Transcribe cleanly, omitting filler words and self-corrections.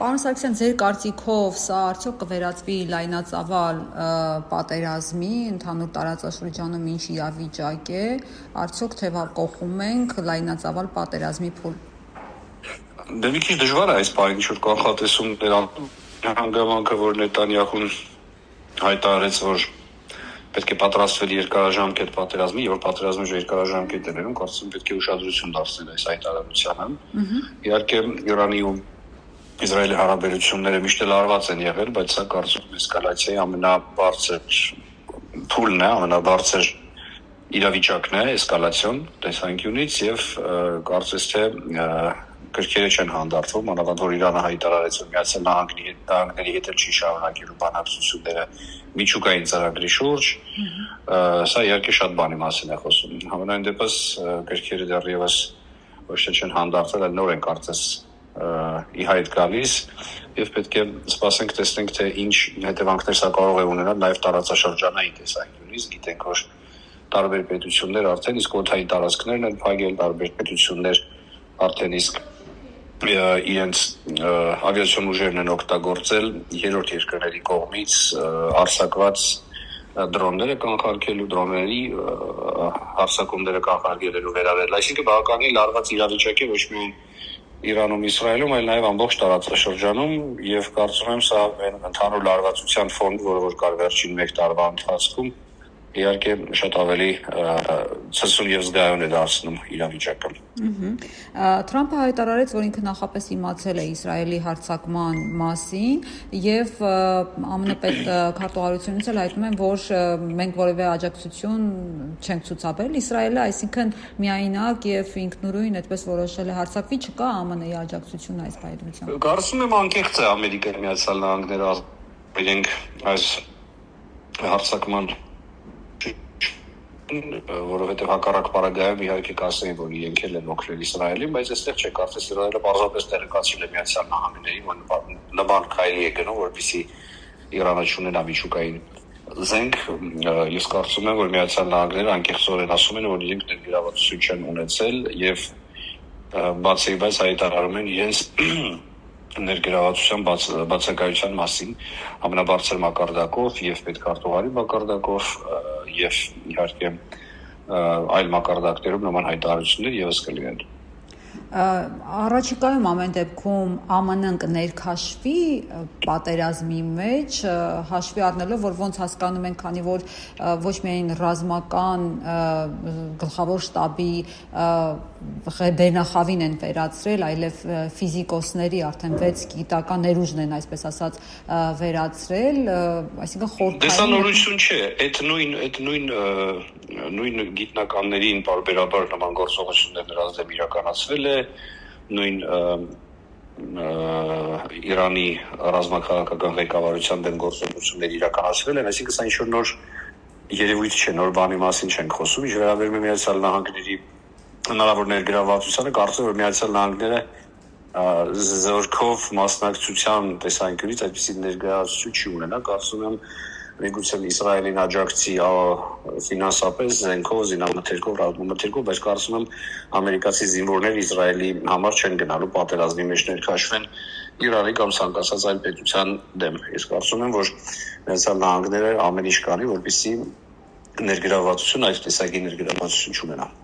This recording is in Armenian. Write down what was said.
Պարոն Սարգսյան, ձեր կարծիքով սա արդյոք կվերածվի լայնածավալ պատերազմի, ընդհանուր տարածաշրջանում ինչ իրավիճակ է, արդյոք թևակողում ենք լայնածավալ պատերազմի փուլ։ Դե մի քիչ դժվար է այս բանը ինչ-որ կանխատեսումներ անել, հանգամանքը, որ Նետանյահուն հայտարարեց, որ պետք է պատրաստվել երկարաժամկետ պատերազմի, եւ որ պատերազմի երկարաժամկետ է ներում, կարծում պետք է ուշադրություն դարձնել այս հայտարարությանը։ Իհարկե Իրանի ու Իսրայելի հարաբերությունները միշտ էլ արված են եղել, բայց սա կարծում եմ էսկալացիայի ամենաբարձր փուլն է, ամենաբարձր իրավիճակն է էսկալացիոն տեսանկյունից եւ կարծես թե կրկերը չեն հանդարտվում, մանավանդ որ Իրանը հայտարարեց, որ Միացյալ Նահանգների հետ չի շարունակելու բանակցությունները միջուկային ծրագրի շուրջ, սա իհարկե շատ բանի մասին է խոսում։ Համենայն դեպս կրկերը դեռևս ոչ թե չեն հանդարտվել, այլ նոր են կարծես ի հայտ գալիս եւ պետք է սպասենք տեսնենք թե ինչ հետևանքներ սա կարող է ունենալ նաեւ տարածաշրջանային տեսանկյունից։ Գիտենք որ տարբեր պետություններ արդեն իսկ օդային տարածքներն են փակել, տարբեր պետություններ արդեն իսկ իրենց ավիացիոն ուժերն են օգտագործել երրորդ երկրների կողմից արձակված դրոնները կանխարգելու, դրոնների հարձակումները կանխարգելելու վերաբերել, այսինքն բավականին լարված իրավիճակ է ոչ միայն Իրանում, Իսրայելում, այլ նաև ամբողջ տարածաշրջանում եւ կարծում եմ սա ընդհանուր լարվածության ֆոն, որ կար վերջին 1 տարվա ընթացքում, իհարկե շատ ավելի ցնցուն եւ զգայուն է դարձնում իրավիճակը։ Թրամփը հայտարարեց, որ ինքը նախապես իմացել է Իսրայելի հարձակման մասին եւ ԱՄՆ պետքարտուղարությունից էլ հայտնում են, որ մենք որևէ աջակցություն չենք ցուցաբերել Իսրայելը, այսինքն միայնակ եւ ինքնուրույն այդպես որոշել է հարձակվի, չկա ԱՄՆ-ի աջակցություն այս բայդրությամբ։ Կարծում եմ անկեղծ է Ամերիկայի Միացյալ Նահանգները իրենք այս հարձակման որովհետև հակառակ պարագայում իհարկե կասեին, որ իրենք են օգնել Իսրայելին, բայց այստեղ չէ, կարծես Իսրայելը պարզապես տեղեկացրել է Միացյալ Նահանգներին, որ նման քայլի է գնում, որպեսզի Իրանը չունենա միջուկային զենք։ Ես կարծում եմ, որ Միացյալ Նահանգները անկեղծորեն ասում են, որ իրենք ներգրավվածություն չեն ունեցել եւ բացի բայց հայտարարում են իրենց ներգրավվածության բացակայության մասին ամենաբարձր մակարդակով եւ պետքարտուղարի մակարդակով եւ իհարկե այլ մակարդակներում նման հայտարարություններ եւս կլինեն։ Առաջիկայում ամեն դեպքում ԱՄՆ-ն կներքաշվի պատերազմի մեջ, հաշվի առնելով, որ ոնց հասկանում ենք, քանի որ ոչ միայն ռազմական գլխավոր շտաբի բերնախավին են վերացրել, այլև ֆիզիկոսների արդեն 6 գիտական ներուժն են, այսպես ասած, վերացրել, այսինքն խորհրդային։ Դե սա նորություն չէ, այդ նույն գիտնականներին բարբերաբար նման գործողություններ նրանց դեմ իրականացվել է, նույն Իրանի ռազմաքաղաքական ղեկավարության դեմ գործողություններ իրականացվել են, այսինքն սա ինչ-որ նոր երևույթ չէ, նոր բանի մասին չենք խոսում, ինչ վերաբերում է Միացյալ Նահանգների հնարավոր ներգրավվածությանը, կարծում եմ, որ Միացյալ Նահանգները զորքով մասնակցության տեսանկյունից այդպիսի ներգրավվածություն չի ունենա, կարծում եմ միգուցե Իսրայելին աջակցի ֆինանսապես, զենքով, զինամթերքով, ռազմամթերքով, բայց կարծում եմ ամերիկացի զինվորներ Իսրայելի համար չեն գնալու պատերազմի մեջ ներքաշվեն Իրանի կամ ցանկացած այլ պետության դեմ։ Ես կարծում եմ, որ Միացյալ Նահանգները ամեն ինչ կանի, որպեսզի ներգրավվածություն, այս տեսակի ներգրավվածություն չունենա։